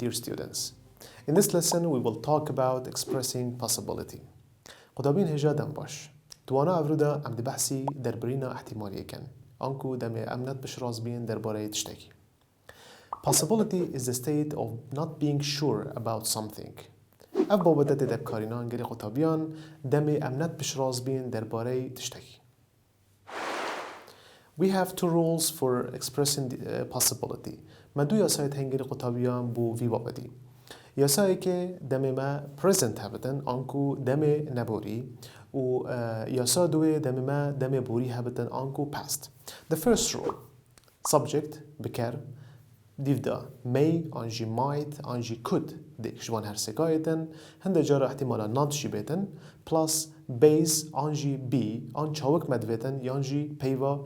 dear students. In this lesson, we will talk about expressing possibility. قطابين هجا دم باش. توانا أفرودا عم بحثي دربرينا احتمالية كان. أنكو دمي أمنت بشراز بين درباري تشتكي. Possibility is the state of not being sure about something. أف بابدت دب كارينان غير قطابيان دمي أمنت بشراز بين درباري تشتكي. We have two rules for expressing possibility. ما دو ياسايت هنگيري قطابيان بو في بابدي. ياساي كي دمي ما present هبتن أنكو دمي نبوري و ياسا دوي دمي ما دمي بوري هبتن أنكو past. The first rule subject بكر ديفدا may أنجي might أنجي could ديك شوان هرسكايتن هنده جارة احتمالا not شبيتن plus base أنجي be أن شاوك مدويتن يانجي payva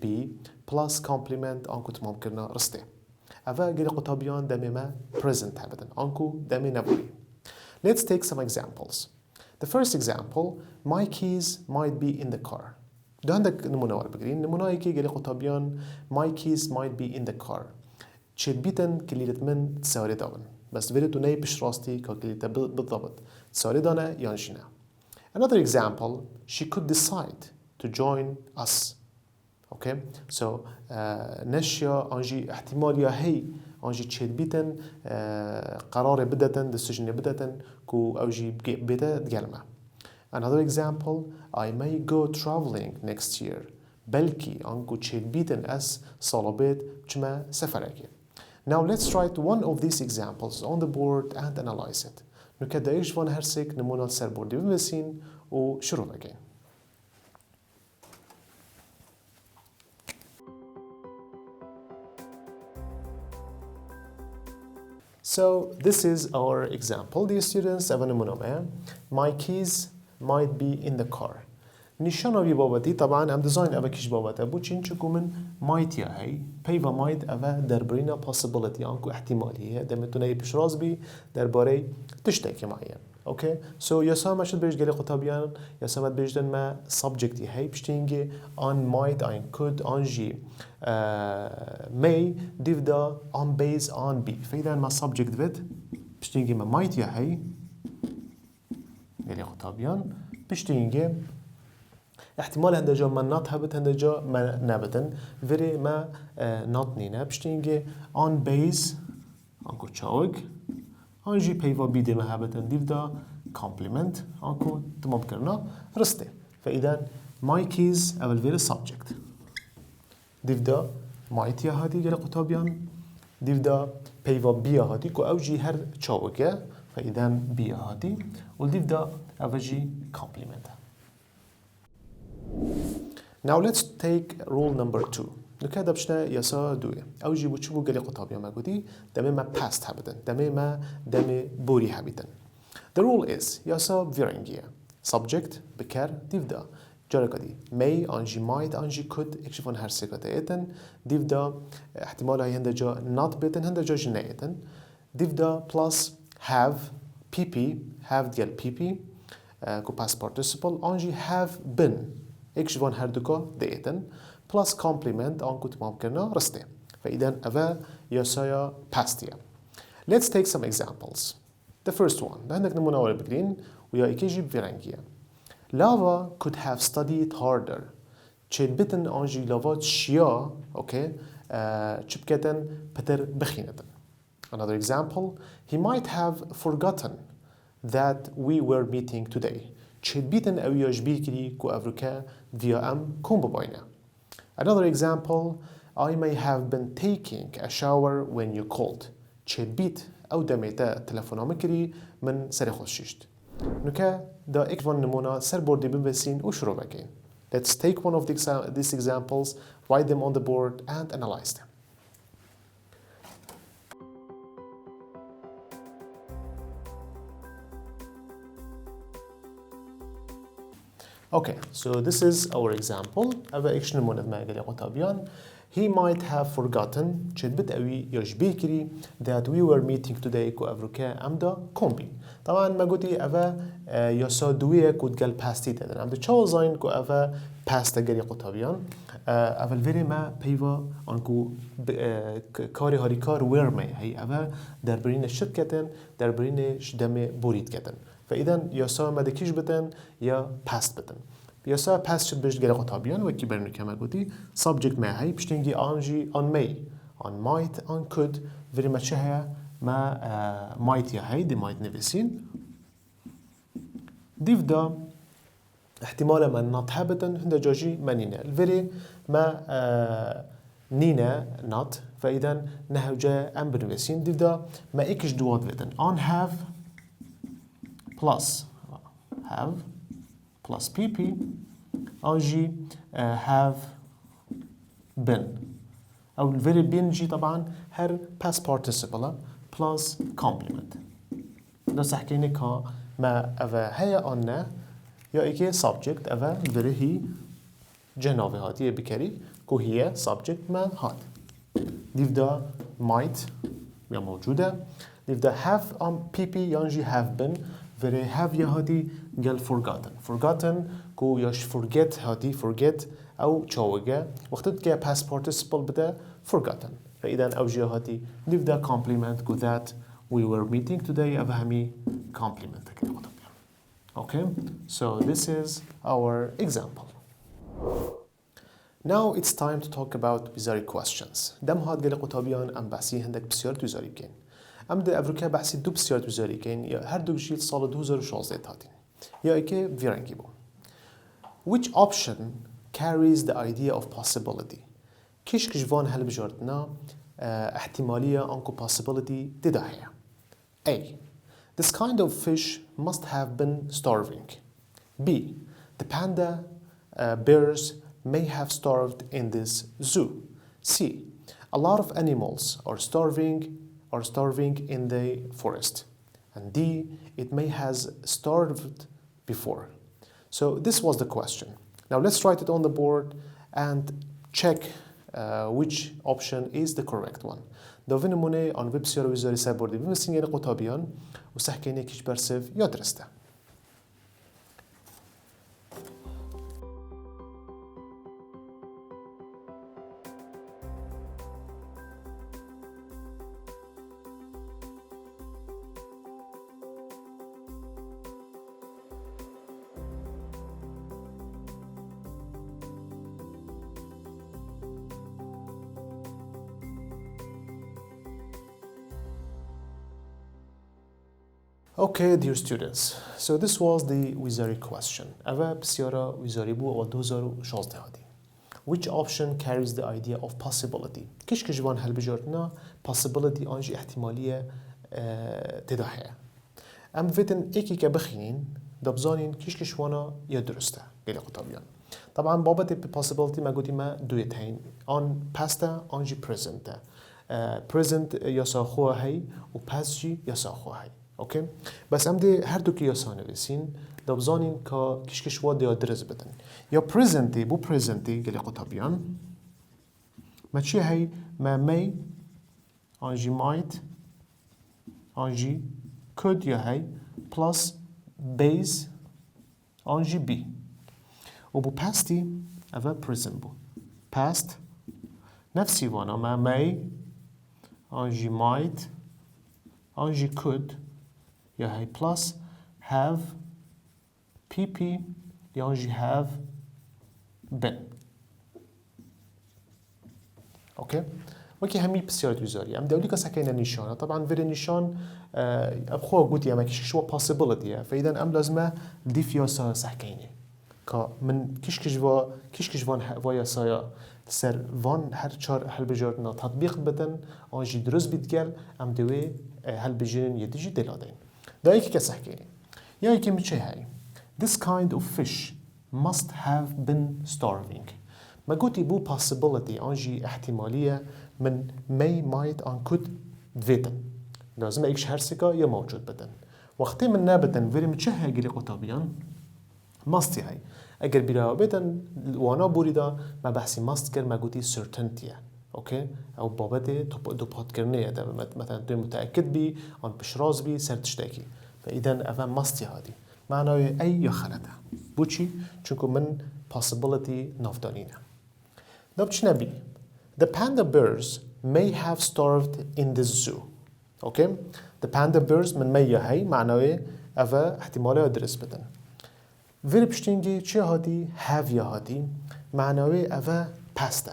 be plus complement أنكو تمام كرنا رسته أفا غير قطابيان دمي ما present هبتن أنكو دمي نبوري. Let's take some examples. The first example, my keys might be in the car. ده عندك نمونة والبقرين نمونة يكي غير قطابيان my keys might be in the car. تشيد بيتن كليلة من تساوري داون بس فيريتو ناي بش راستي كليلة بالضبط تساوري دانا يانشينا. Another example, she could decide to join us. Okay, so نشيا أنجي احتمالية هي أنجي تشيد بيتن قرار بدتن decision بدتن كو أوجي بيتا تجلمه. Another example, I may go traveling next year. بلكي أنكو تشيد بيتن أس صالبات بجمع سفرك. Now let's write one of these examples on the board and analyze it. نكدا إيش فان هرسك نمونا السر بوردي بمسين وشروع بكين. So this is our example, dear students. My keys might be in the car. نشانه بي بابتي طبعا هم ديزاين أبا كيش بابته بو چين چكو من might يا هي بيفا might أبا دربرينا possibility أنكو احتمالية دمتونه بشراز بي درباري تشتكي معين. Okay, so يسا ما شد بيش جالي قطابيان يسا ما بيجدن ما subject هي بشتينجي on might on could on جي may ديفدا on base on be فإذا ما subject بيت بشتينجي ما might يا هي جالي قطابيان بشتينجي احتمال هندجا ما not هبت هندجا ما نبتن veri ما not نينا بشتينجي on base أنكو تشاوك أنجي بيفا بيدي ما هبتن ديفدا complement أنكو تمام كرنا رسته فإذا my keys أول veri subject ديفدا might يا هادي جل قطابيان ديفدا بيفا بيا هادي كو أوجي هر تشاوكه فإذا بيا هادي والديفدا أوجي complement. Now let's take rule number 2. نكاد بشنا يسا دوية. أو جيبو تشوفو قلي قطابيا ما قدي دمي ما past هبتن دمي بوري هبتن. The rule is يسا فيرنجيا. Subject بكر ديفدا. جارة قدي may أنجي might أنجي could اكشفون هر سيكتا ايتن ديفدا احتمالها هندجا not بيتن هندجا جنايتن ديفدا plus have pp have ديال pp كو past participle أنجي have been ايش فان هردوكا ديتن plus complement أنكو تمام كرنا رسته فإذا أفا يسايا باستيا. Let's take some examples. The first one ده عندك نمونا أول بقرين ويا إيكيجي بفرنجيا. Lava could have studied harder. تشيد بتن أنجي لافات شيا أوكي تشبكتن بتر بخينتن. Another example, he might have forgotten that we were meeting today. تشيد بيتن أو يجبيكري كو أفريكا via أم كوم بباينة. Another example, I may have been taking a shower when you called. تشيد بيت أو دميتا تلفونا مكري من سري خششت. نكا دا إكفان نمونا سر بوردي بمبسين وشروع بكين. Let's take one of these examples, write them on the board and analyze them. Okay, so this is our example. أبا إيش نمونا ما قال قطابيان. he might have forgotten چد بد أوي يش بيكري that we were meeting today كو أفروكا أمدا كومبي طبعا ما قلتي أفا يسا دوية كود قال باستي تدن أمدا چاو زين كو أفا پاستا گری قطابیان اول وری ما پیوا آنکو کاری هاری کار ورمه هی اول در برین شد کتن در برین شدم بورید کتن و ایدن یا سا مدکیش بتن یا پاست بتن یا سا پاست شد بشت گری قطابیان و کی برنو کما گوتی سابجکت ما هی پشتینگی آنجی آن می آن مایت آن کد وری ما چه هیا ما مایت یا هی دی مایت نویسین دیو دا احتمالا من نات هابتن هنده جاجي ما نينا الفري ما نينا نات فإذا نهوجا أم بنويسين ديفدا ما إيكش دوات فيتن on have plus pp on جي have been أو الفري been جي طبعا هر past participle plus complement ده سحكيني كا ما أفا هيا أنا یا ایکه subject اول وره هی جنابه هاتیه بکری که هیه subject من هات دیو دا might یا موجوده دیو دا have pp یانجی have been وره have یا هاتی گل forgotten که یاش forget هاتی forget او چاوگه وقتی که past participle بده forgotten و ایدن او جی هاتی دیو دا compliment که that we were meeting today او همی compliment کنه Okay, so this is our example. Now it's time to talk about وزاري questions. دم هاد قال قطابيان أم بحثي هندك بسيارة وزاري كين. أم ده أفريقيا بحثي دو بسيارة وزاري كين يا هر دو جيل صال 2016 هاتين. يا إيكي فيرانكي بو. Which option carries the idea of possibility? كيش كجوان هل بجارتنا احتمالية أنكو possibility تداهية. A. This kind of fish must have been starving. B. The panda bears may have starved in this zoo. C. A lot of animals are starving in the forest. And D. It may has starved before. So this was the question. Now let's write it on the board and check which option is the correct one. دو نمونه آن وب سیار وزاری سبوردی بمسین یعنی قطابیان و سحکینه کش برسف یا درسته. Okay, dear students, so this was the وزاري question. أبا بسيارة وزاري بو أو 2016 هادي. Which option carries the idea of possibility? كيش كجوان هل بجارتنا possibility أنجي احتمالية تداهية. أم فتن إيكي كبخينين دبزانين كيش كشوانا يدرسته قلي قطابيان. طبعا بابت possibility ما قلتي ما دويتين on past أنجي present. Present يساخوها هاي و past جي يساخوها هاي. اوكي بس ام دي هر دو کی یاسانه بسین دبزانین که کشکش واد یا درز بدن یا پرزنتی بو پرزنتی گلی قطابیان ما چی هی ما می آنجی مایت آنجی کد یا هی پلاس بیز آنجی بی و بو پاستی اول پرزن بو پاست نفسی وانا ما می آنجی مایت آنجی کد یا هی پلاس have pp یا آنجی have been اوکی وکی همی بسیار وزاری ام دولی که سکینه نشانه طبعا وری نشان ابخوا قوتي اما كيش شو possibility فاذا ام لازمه ديف ياسا سحكيني كا من كيش وان وياسايا سر وان هر چار هل بجارنا تطبيق بدن آنجي درست بيتقال ام دوي هل بجين يديجي دلادين دا يكي كسحكيني يا يكي مچه هاي this kind of fish must have been starving ما قوتي بو possibility آنجي احتمالية من might on could دفيتن لازم ايكش هرسكا يا موجود بدن وقتی من نابدن وری مچه هاي قلي قطابيان must هاي اگر بیرا بیتن وانا بوریدا ما بحثی must کر ما گوتی certainty اوکی او بابت دو پات کرنه ده مثلا تو متأكد بی آن بشراز بی سر تشتاكي فاذا افا must هادي معناه اي یا خلطه بوچی چونکو من possibility نافدانینه دبچ نبی the panda bears may have starved in the zoo اوکی the panda bears من may هاي معناه افا احتماله درس بدن ویل پشتینگی چه هادی have یا هادی معناه افا past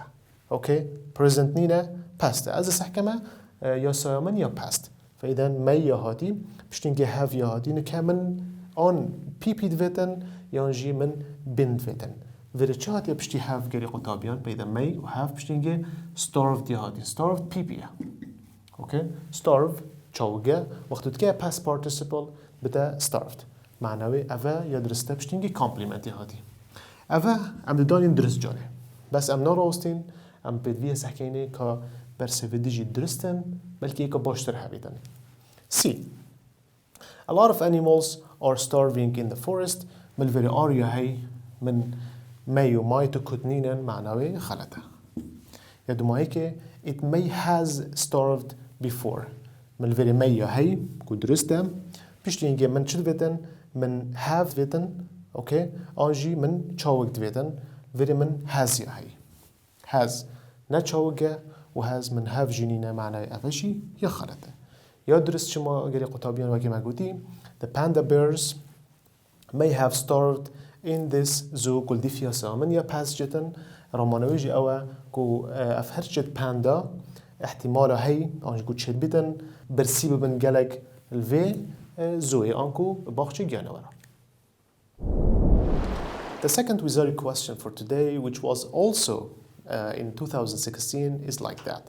اوكي present نينا past از سحكمه یا سایمن یا past فاذا ما یا هادی پشتینگی have یا هادی نکمن آن پی دویتن یا جی من بین دویتن ولی چه هادی پشتی have گری قطابیان پیدا می و have پشتینگی starved یا هادی starved پی اوكي starve چاوگه وقتی که past participle بده starved معنوی اوه یا درسته پشتینگی complement یا هادی اوه ام دانین درست جانه بس ام ناراستین ام بدوی سحکینه که برسویدیجی درستن بلکه که باشتر هبیدن C. A lot of animals are starving in the forest ملوری آریا هی من می و مای تو کتنینن معنوی خلطه یا دومایی که it may has starved before ملوری می هی که درسته پشتی اینگه من چه دویدن من have دویدن اوکی آنجی من چاوک دویدن وری من has یا هی has نه چاوگه و has من have جنینه معنی افشی یا خلطه یا درست شما اگری قطابیان وگه مگودی the panda bears may have starved in this zoo کل دی فیاسا من یا پس جتن رامانویجی اوه کو افهر جت پاندا احتمالا هی آنج گو چید بیدن برسی ببن گلگ الوی زوی آنکو باخچه گیانه ورا The second wizardry question for today, which was also in 2016, is like that.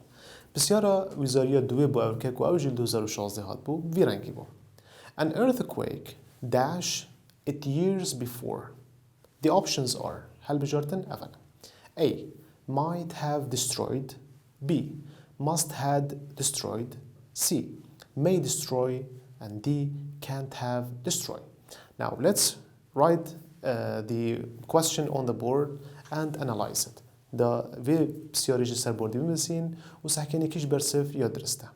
بسیارا ویزاریا دوی با اوکه که اوجل 2016 هات بو ویرنگی بو. An earthquake dash it years before. The options are هل بجارتن اول A. Might have destroyed. B. Must had destroyed. C. May destroy. And D. Can't have destroy. Now let's write the question on the board and analyze it. دا وی بسیاریش سر بردی بمسین و سحکینی کش برسف یا درسته.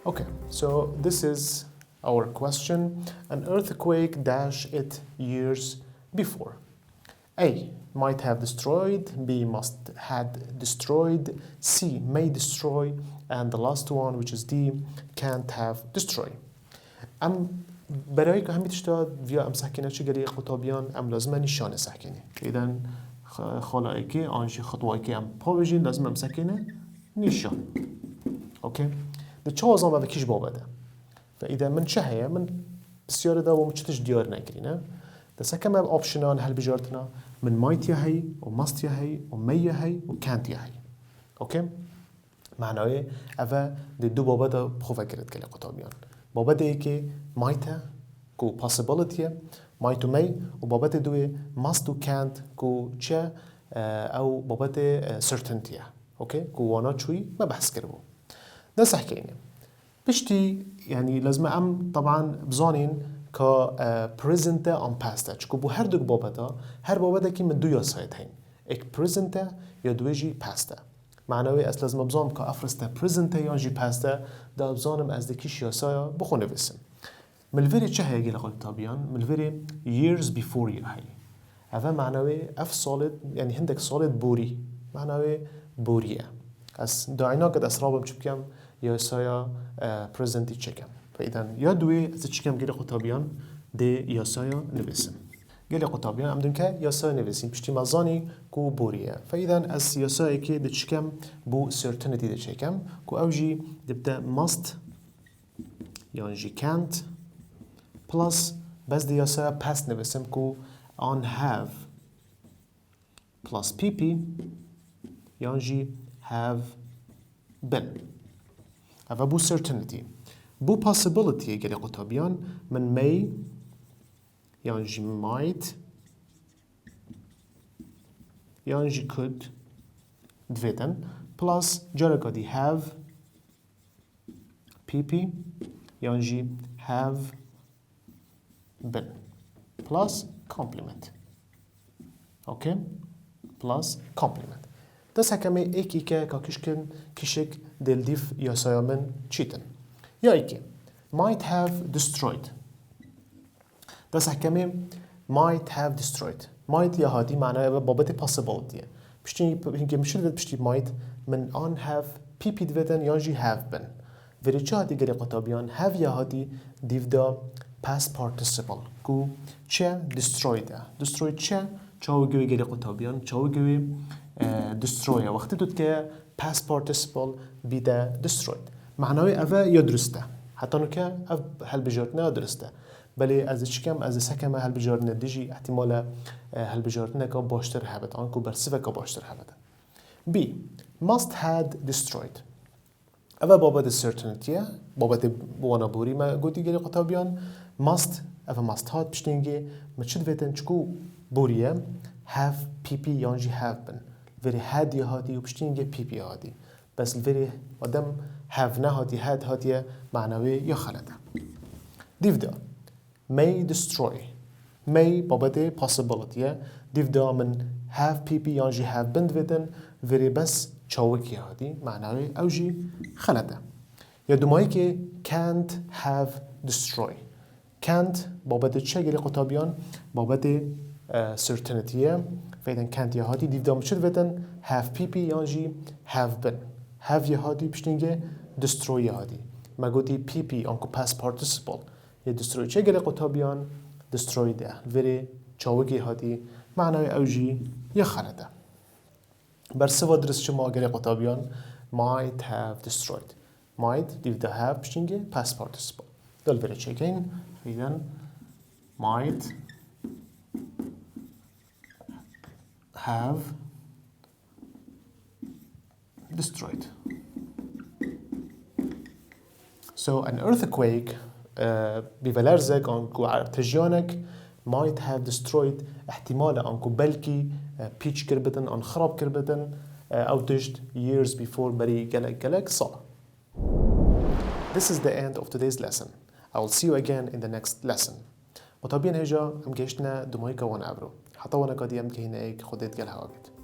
Okay, so this is our question. An earthquake dash it years before. A. Might have destroyed. B. Must had destroyed. C. May destroy. And the last one, which is D. Can't have destroy. برای که همین تشتاد ویا ام سحکینه چه گری قطابیان ام لازمه نشانه سحکینه. ایدن خالایی که آنچه خطوایی که ام پا بجین لازم ام سحکینه نشان. اوکی؟ ده چه آزام و کیش بابده. فإذا من چه هیا من بسیار دا و مچتش دیار نگرینه. ده سکم ام آپشنان هل بجارتنا من مایت هی و ماست هی و می هی و کانت هی. اوکی؟ معناه اوه ده دو بابده خوفه کرد کلی قطابیان. بابده ای که مایت کو possibilityه مایت و می و بابده دوی ماست و کانت کو چه او بابده certaintyه. اوکی؟ کو وانا چوی ما بحث کرده. ده سحكيني بشتي يعني لازم ام طبعا بزانين كا present ام past چكو بو هر دوك بابتا هر بابتا كي من دو ياسايت هين اك present يا دويجي past معنوي اس لازم بزانم كا افرستا present يا جي past دا بزانم از دكيش ياسايا بخو نفسم ملفري چه هيجي لقل طابيان ملفري years before يا هي هذا معنوي اف solid يعني هندك solid بوري معنوي بوريه اس دعينا قد اسرابم چبكم یا سایا پرزنتی چکم فایدن یا دوی از چکم گلی قطابیان ده یا سایا نویسم گلی قطابیان امدن که یا سایا نویسیم پشتی مزانی کو بوریه فایدن از یا سایی که ده چکم بو certainty ده چکم کو اوجی دبته must یا جی can't plus بس ده یا سایا past نویسم کو on have plus pp یا جی have been هذا بو certainty بو possibility يجري قطابيان من may یانجی might یانجی could دویدن plus جارکا دی have pp یانجی have been plus complement اوکی plus complement دست هکمه ایکی که کاکشکن کشک دلدیف یا سایامن چیتن یا ایکی might have destroyed دست هکمه might have destroyed might یا هادی معنای بابت possibilityه پشتی هنگه میشه دید پشتی might من آن have pp دویدن یانجی have been ولی چه هادی گری قطابیان have یا هادی دیو دا past participle کو چه destroyed چه چاو گوی گری قطابیان چاو گوی destroy وقتی دود که past participle بیده destroyed معنای اوه یا درسته حتی نو که او هل بجارتنه درسته بله از چکم از سکم هل بجارتنه دیجی احتمال هل بجارتنه که باشتر هبت آنکو برسیفه که باشتر هبت B must had destroyed اوه بابت certaintyه بابت وانابوری ما گوتی گری قطابیان must اوه must had پشتینگی ما چید ویتن چکو بوریه have pp یانجی have been وری had یا هادی و پشتینگی pp هادی بس وری آدم have نه هادی had هادیه معنوی یا خلده دیو دا may destroy may بابت possibilityه دیو دا من have pp یانجی have been ویدن وری بس چاوکی هادی معنوی اوجی خلده یا دومایی که can't have destroy can't بابت چه گری قطابیان بابت certaintyه فیدن can't یا هادی دیو دام شد ویدن have pp یانجی have been have یا هادی پشتینگه destroy یا هادی ما گوتی pp آنکو past participle یا destroy چه گری قطابیان destroy ده وری چاوگی هادی معنای اوجی یا خلده بر سوا درست شما گری قطابیان might have destroyed might دیو ده have پشتینگه past participle دل وری چکین فیدن might have destroyed. So an earthquake بفلرزك أنكو تجيانك might have destroyed احتمال أنكو بلكي بيتش كربتن أن خراب كربتن أو تجد years before بري جلك صار. This is the end of today's lesson. I will see you again in the next lesson. وطبيعا هجا أم جيشنا دمويكا وانا أبرو حتى وانا قديم كهنا خدت جل هواجد